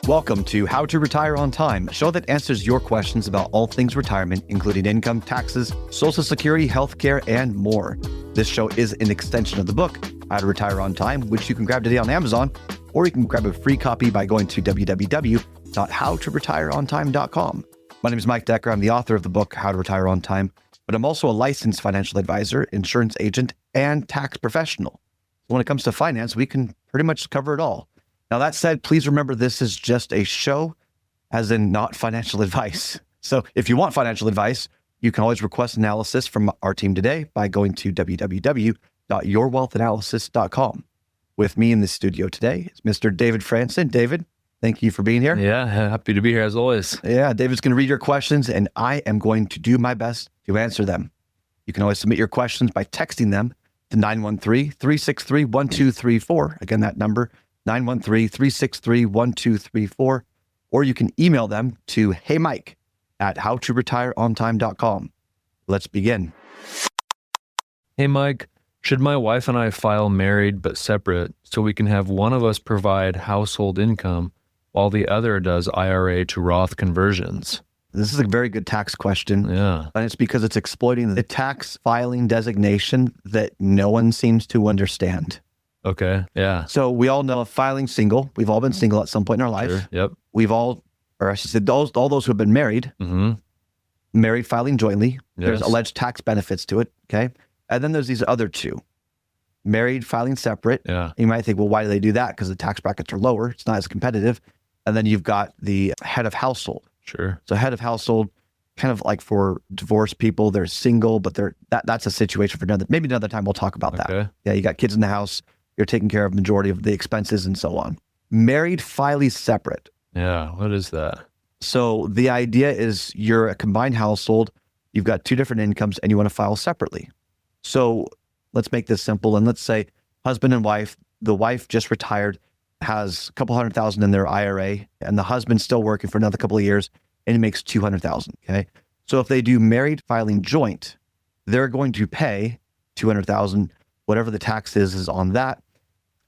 Welcome to How to Retire on Time, a show that answers your questions about all things retirement, including income, taxes, Social Security, healthcare, and more. This show is an extension of the book, How to Retire on Time, which you can grab today on Amazon, or you can grab a free copy by going to www.howtoretireontime.com. My name is Mike Decker. I'm the author of the book, How to Retire on Time, but I'm also a licensed financial advisor, insurance agent, and tax professional. When it comes to finance, we can pretty much cover it all. Now, that said, please remember this is just a show, as in not financial advice. So if you want financial advice, you can always request analysis from our team today by going to www.yourwealthanalysis.com. With me in the studio today is Mr. David Franson. David, thank you for being here. Yeah, happy to be here as always. Yeah, David's going to read your questions, and I am going to do my best to answer them. You can always submit your questions by texting them to 913-363-1234. Again, that number, 913-363-1234, or you can email them to heymike@howtoretireontime.com. Let's begin. Hey Mike, should my wife and I file married but separate so we can have one of us provide household income while the other does IRA to Roth conversions? This is a very good tax question. Yeah. And it's because it's exploiting the tax filing designation that no one seems to understand. Okay, yeah. So we all know filing single. We've all been single at some point in our life. Sure. Yep. We've all, or I should say, all those who have been married, married filing jointly. Yes. There's alleged tax benefits to it. Okay. And then there's these other two, married filing separate. Yeah. You might think, well, why do they do that? Because the tax brackets are lower. It's not as competitive. And then you've got the head of household. Sure. So head of household, kind of like for divorced people, they're single, but that's a situation for maybe another time we'll talk about that. Okay. Yeah, you got kids in the house. You're taking care of majority of the expenses and so on. Married filing separate. Yeah, what is that? So the idea is you're a combined household. You've got two different incomes and you want to file separately. So let's make this simple. And let's say husband and wife, the wife just retired, has a couple $100,000 in their IRA, and the husband's still working for another couple of years and he makes $200,000. Okay. So if they do married filing joint, they're going to pay $200,000, whatever the tax is on that.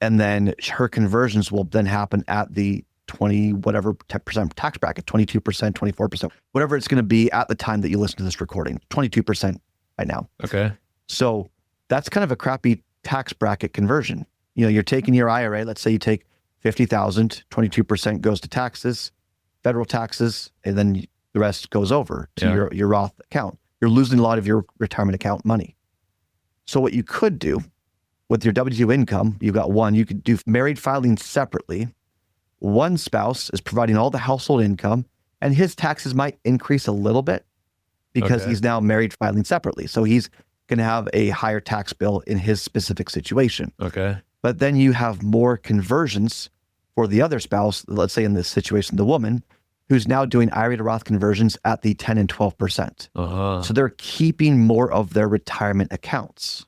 And then her conversions will then happen at the 10% tax bracket, 22%, 24%, whatever it's going to be at the time that you listen to this recording, 22% right now. Okay. So that's kind of a crappy tax bracket conversion. You know, you're taking your IRA, let's say you take 50,000, 22% goes to taxes, federal taxes, and then the rest goes over to your Roth account. You're losing a lot of your retirement account money. So what you could do with your W-2 income, you've got one, you could do married filing separately. One spouse is providing all the household income, and his taxes might increase a little bit because he's now married filing separately. So he's going to have a higher tax bill in his specific situation. Okay. But then you have more conversions for the other spouse, let's say in this situation, the woman, who's now doing IRA to Roth conversions at the 10 and 12%. So they're keeping more of their retirement accounts.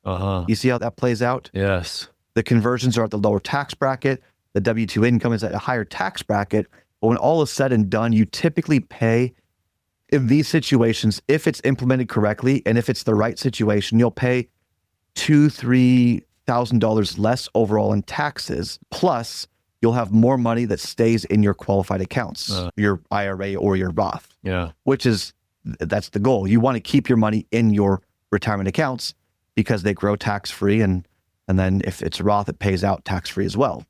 You see how that plays out? Yes. The conversions are at the lower tax bracket. The W-2 income is at a higher tax bracket. But when all is said and done, you typically pay, in these situations, if it's implemented correctly and if it's the right situation, you'll pay $2,000-3,000 less overall in taxes. Plus, you'll have more money that stays in your qualified accounts, your IRA or your Roth. Yeah. That's the goal. You want to keep your money in your retirement accounts because they grow tax-free, and then if it's Roth, it pays out tax-free as well.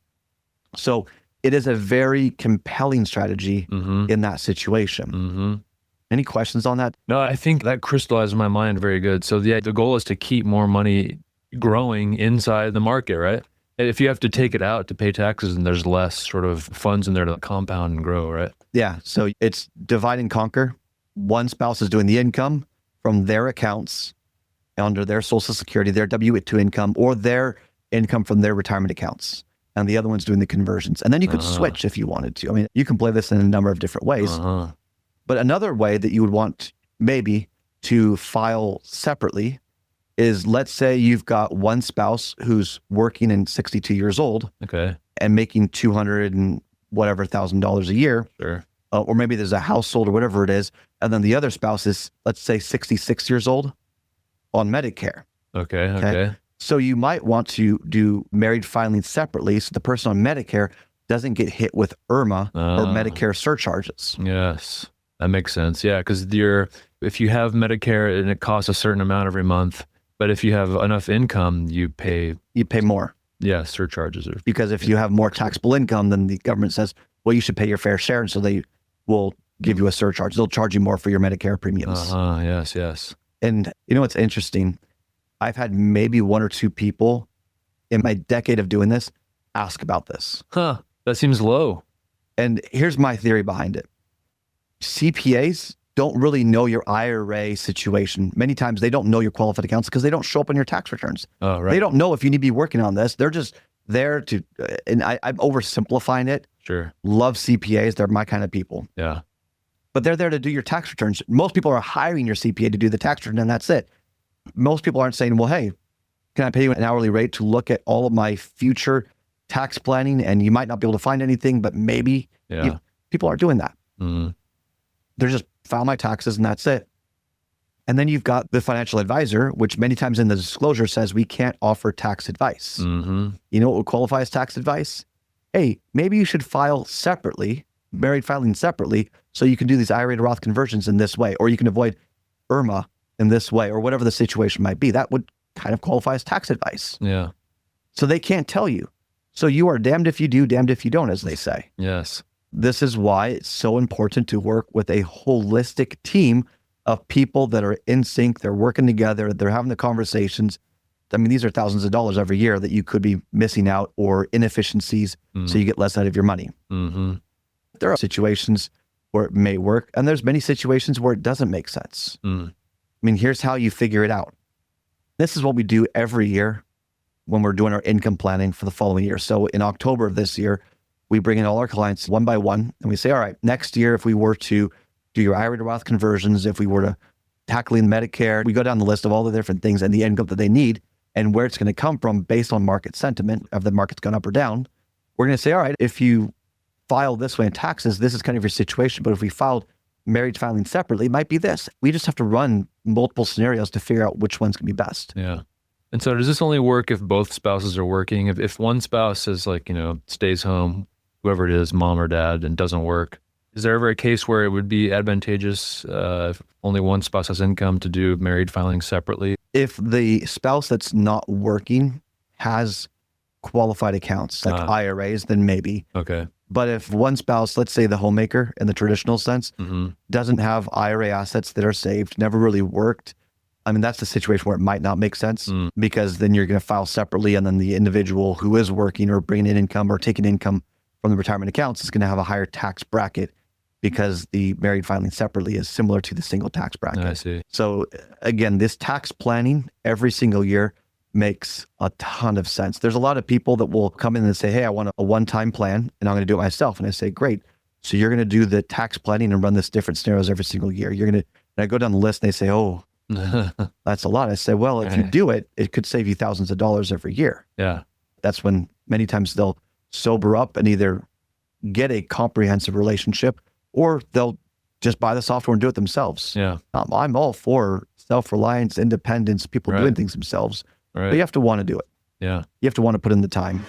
So it is a very compelling strategy in that situation. Any questions on that? No, I think that crystallized in my mind very good. So the goal is to keep more money growing inside the market, right? And if you have to take it out to pay taxes, and there's less sort of funds in there to compound and grow, right? Yeah. So it's divide and conquer. One spouse is doing the income from their accounts under their Social Security, their W-2 income, or their income from their retirement accounts. And the other one's doing the conversions. And then you could switch if you wanted to. I mean, you can play this in a number of different ways. But another way that you would want maybe to file separately is, let's say you've got one spouse who's working and 62 years old and making $200 and whatever $1,000 a year. Sure. Or maybe there's a household or whatever it is. And then the other spouse is, let's say, 66 years old on Medicare. Okay. So you might want to do married filing separately. So the person on Medicare doesn't get hit with IRMA or Medicare surcharges. Yes, that makes sense. Yeah, because if you have Medicare and it costs a certain amount every month, but if you have enough income, you pay more. Yeah, surcharges. Because if you have more taxable income, then the government says, well, you should pay your fair share. And so they will give you a surcharge. They'll charge you more for your Medicare premiums. Yes. And you know what's interesting? I've had maybe one or two people in my decade of doing this ask about this. Huh, that seems low. And here's my theory behind it. CPAs don't really know your IRA situation. Many times they don't know your qualified accounts because they don't show up on your tax returns. Oh, right. They don't know if you need to be working on this. They're just there to, and I'm oversimplifying it. Sure. Love CPAs. They're my kind of people. Yeah. But they're there to do your tax returns. Most people are hiring your CPA to do the tax return, and that's it. Most people aren't saying, well, hey, can I pay you an hourly rate to look at all of my future tax planning? And you might not be able to find anything, but maybe. Yeah. People aren't doing that. Mm-hmm. They're just file my taxes and that's it. And then you've got the financial advisor, which many times in the disclosure says we can't offer tax advice. Mm-hmm. You know what would qualify as tax advice? Hey, maybe you should file separately, married filing separately, so you can do these IRA to Roth conversions in this way, or you can avoid IRMA in this way, or whatever the situation might be. That would kind of qualify as tax advice. Yeah. So they can't tell you. So you are damned if you do, damned if you don't, as they say. Yes. This is why it's so important to work with a holistic team of people that are in sync. They're working together. They're having the conversations. I mean, these are thousands of dollars every year that you could be missing out or inefficiencies, so you get less out of your money. Mm-hmm. There are situations where it may work, and there's many situations where it doesn't make sense. I mean, here's how you figure it out. This is what we do every year when we're doing our income planning for the following year. So in October of this year, we bring in all our clients one by one, and we say, all right, next year, if we were to do your IRA to Roth conversions, if we were to tackling Medicare, we go down the list of all the different things and the income that they need and where it's going to come from based on market sentiment, if the market's gone up or down. We're going to say, all right, if you file this way in taxes, this is kind of your situation. But if we filed married filing separately, it might be this. We just have to run multiple scenarios to figure out which one's going to be best. Yeah. And so does this only work if both spouses are working? If one spouse is like, stays home, whoever it is, mom or dad, and doesn't work, is there ever a case where it would be advantageous if only one spouse has income to do married filing separately? If the spouse that's not working has qualified accounts like IRAs, then maybe. Okay. But if one spouse, let's say the homemaker in the traditional sense, doesn't have IRA assets that are saved, never really worked, I mean, that's the situation where it might not make sense because then you're going to file separately, and then the individual who is working or bringing in income or taking income from the retirement accounts is going to have a higher tax bracket because the married filing separately is similar to the single tax bracket. I see. So again, this tax planning every single year makes a ton of sense. There's a lot of people that will come in and say, hey, I want a one-time plan and I'm going to do it myself. And I say, great. So you're going to do the tax planning and run this different scenarios every single year. And I go down the list and they say, oh, that's a lot. I say, well, if you do it, it could save you thousands of dollars every year. Yeah. That's when many times they'll sober up and either get a comprehensive relationship or they'll just buy the software and do it themselves. Yeah. I'm all for self-reliance, independence, people doing things themselves. Right. But you have to want to do it. Yeah. You have to want to put in the time.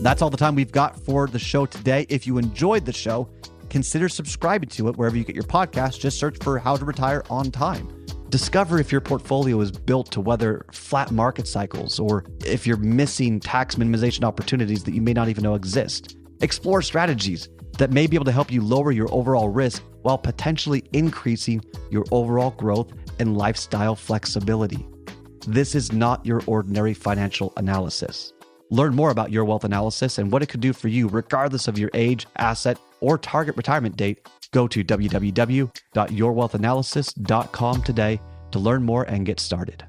That's all the time we've got for the show today. If you enjoyed the show, consider subscribing to it wherever you get your podcasts. Just search for How to Retire on Time. Discover if your portfolio is built to weather flat market cycles or if you're missing tax minimization opportunities that you may not even know exist. Explore strategies that may be able to help you lower your overall risk while potentially increasing your overall growth and lifestyle flexibility. This is not your ordinary financial analysis. Learn more about Your Wealth Analysis and what it could do for you regardless of your age, asset, or target retirement date. Go to www.yourwealthanalysis.com today to learn more and get started.